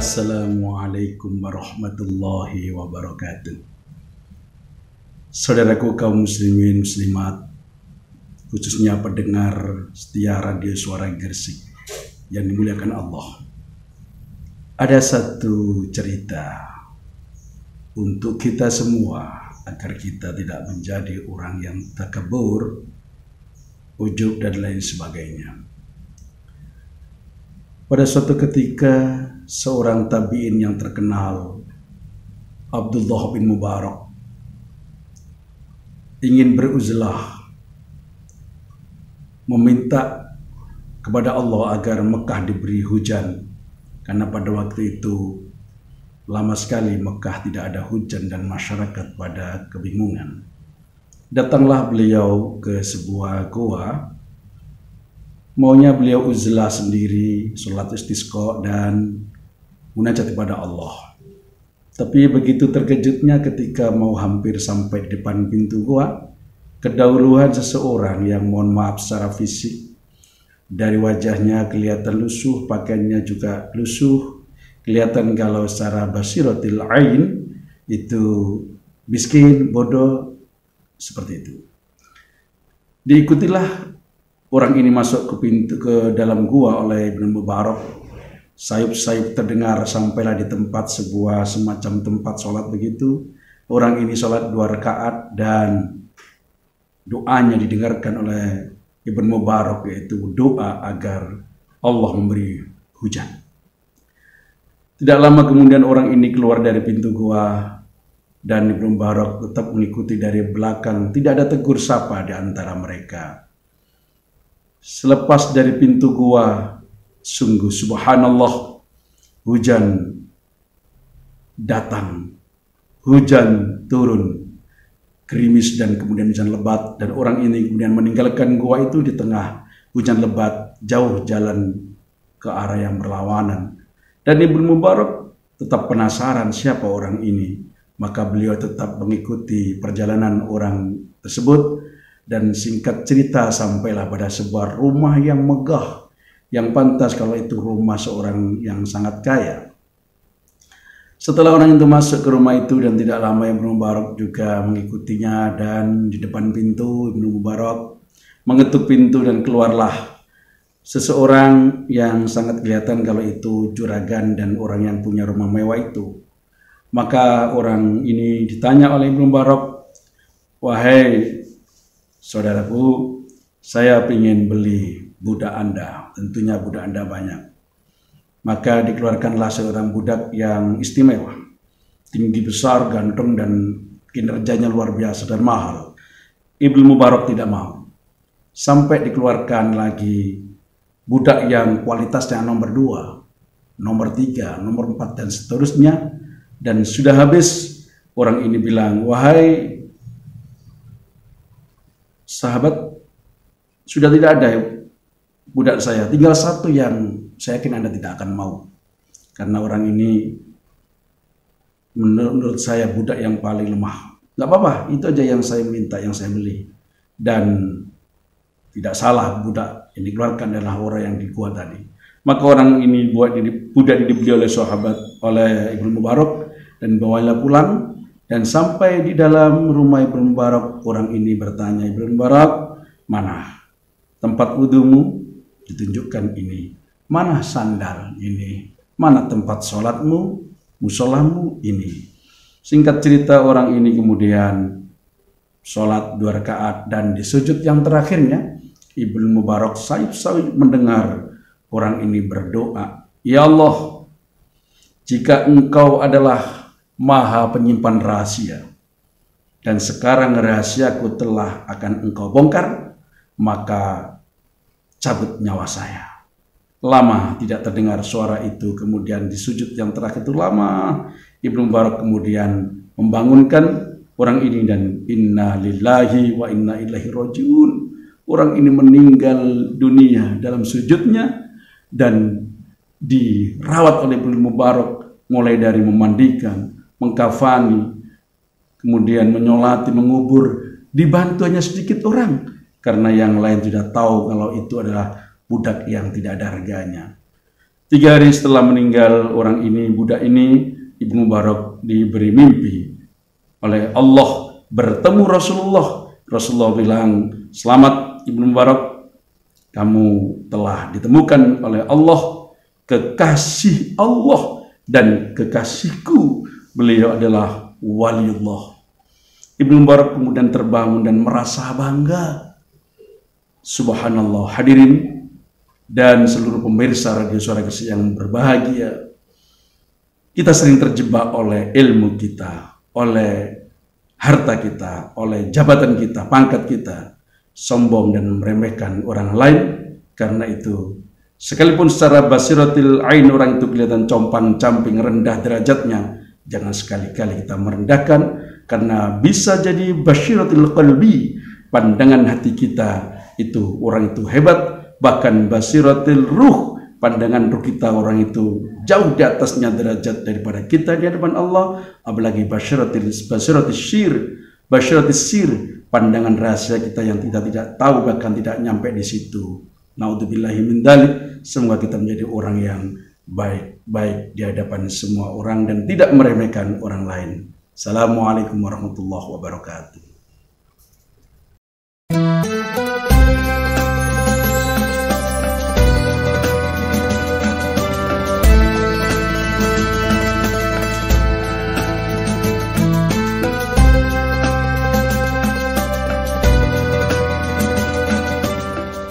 Assalamualaikum warahmatullahi wabarakatuh. Saudaraku kaum muslimin muslimat, khususnya pendengar setia radio Suara Gresik yang dimuliakan Allah. Ada satu cerita untuk kita semua agar kita tidak menjadi orang yang takabur, ujub dan lain sebagainya. Pada suatu ketika, seorang tabi'in yang terkenal, Abdullah bin Mubarak, ingin beruzlah, meminta kepada Allah agar Mekah diberi hujan, karena pada waktu itu lama sekali Mekah tidak ada hujan dan masyarakat pada kebingungan. Datanglah beliau ke sebuah goa. Maunya beliau uzlah sendiri, sholat istisqa dan munajat kepada Allah. Tapi begitu terkejutnya ketika mau hampir sampai di depan pintu gua, kedahuluan seseorang yang mohon maaf secara fisik, dari wajahnya kelihatan lusuh, pakaiannya juga lusuh, kelihatan kalau secara basiratil ain itu miskin, bodoh, seperti itu. Diikutilah orang ini masuk ke dalam gua oleh Ibn Mubarak. Sayup-sayup terdengar sampailah di tempat sebuah semacam tempat sholat begitu. Orang ini sholat 2 rakaat dan doanya didengarkan oleh Ibn Mubarak, yaitu doa agar Allah memberi hujan. Tidak lama kemudian orang ini keluar dari pintu gua dan Ibn Mubarak tetap mengikuti dari belakang. Tidak ada tegur sapa di antara mereka. Selepas dari pintu gua, sungguh subhanallah, hujan datang, hujan turun, gerimis dan kemudian hujan lebat, dan orang ini kemudian meninggalkan gua itu di tengah hujan lebat, jauh jalan ke arah yang berlawanan. Dan Ibnu Mubarak tetap penasaran siapa orang ini, maka beliau tetap mengikuti perjalanan orang tersebut. Dan singkat cerita sampailah pada sebuah rumah yang megah, yang pantas kalau itu rumah seorang yang sangat kaya. Setelah orang itu masuk ke rumah itu dan tidak lama Ibnu Mubarak juga mengikutinya, dan di depan pintu Ibnu Mubarak mengetuk pintu dan keluarlah seseorang yang sangat kelihatan kalau itu juragan dan orang yang punya rumah mewah itu. Maka orang ini ditanya oleh Ibnu Mubarak, "Wahai saudaraku, saya ingin beli budak Anda, tentunya budak Anda banyak." Maka dikeluarkanlah seorang budak yang istimewa, tinggi besar, ganteng, dan kinerjanya luar biasa dan mahal. Ibnu Mubarak tidak mau. Sampai dikeluarkan lagi budak yang kualitasnya nomor 2, nomor 3, nomor 4, dan seterusnya. Dan sudah habis, orang ini bilang, "Wahai sahabat, sudah tidak ada budak saya, tinggal satu yang saya yakin Anda tidak akan mau. Karena orang ini menurut saya budak yang paling lemah. Gak apa-apa, itu aja yang saya minta, yang saya beli." Dan tidak salah, budak yang dikeluarkan adalah orang yang di gua tadi. Maka orang ini budak dibeli oleh sahabat, oleh Ibnu Mubarak, dan bawalah pulang. Dan sampai di dalam rumah Ibnu Mubarak, orang ini bertanya, "Ibnu Mubarak, mana tempat wudumu?" Ditunjukkan ini. "Mana sandal ini? Mana tempat sholatmu, musolamu ini?" Singkat cerita, orang ini kemudian sholat 2 rakaat, dan di sujud yang terakhirnya Ibnu Mubarak sayup-sayup mendengar orang ini berdoa, "Ya Allah, jika Engkau adalah Maha penyimpan rahasia, dan sekarang rahasiaku telah akan Engkau bongkar, maka cabut nyawa saya." Lama tidak terdengar suara itu. Kemudian di sujud yang terakhir itu lama, Ibnu Mubarak kemudian membangunkan orang ini, dan inna lillahi wa inna ilaihi rajiun. Orang ini meninggal dunia dalam sujudnya dan dirawat oleh Ibnu Mubarak, mulai dari memandikan, mengkafani, kemudian menyolati, mengubur, dibantu hanya sedikit orang, karena yang lain sudah tahu kalau itu adalah budak yang tidak ada harganya. 3 hari setelah meninggal orang ini, budak ini, Ibnu Mubarak diberi mimpi oleh Allah bertemu Rasulullah. Rasulullah bilang, selamat Ibnu Mubarak, kamu telah ditemukan oleh Allah, kekasih Allah dan kekasihku. Beliau adalah waliullah. Ibnu Mubarak kemudian terbangun dan merasa bangga. Subhanallah, hadirin dan seluruh pemirsa radio Suara Kasih yang berbahagia. Kita sering terjebak oleh ilmu kita, oleh harta kita, oleh jabatan kita, pangkat kita, sombong dan meremehkan orang lain. Karena itu, sekalipun secara basiratil ain orang itu kelihatan compang-camping, rendah derajatnya, jangan sekali-kali kita merendahkan, karena bisa jadi basiratil qalbi, pandangan hati kita itu orang itu hebat, bahkan basiratil ruh, pandangan ruh kita orang itu jauh di atasnya derajat daripada kita di hadapan Allah. Apalagi basiratis sir, pandangan rahasia kita yang kita tidak tahu, bahkan tidak nyampe di situ. Naudzubillahi min dzalik. Semoga kita menjadi orang yang baik di hadapan semua orang dan tidak meremehkan orang lain. Assalamualaikum warahmatullahi wabarakatuh.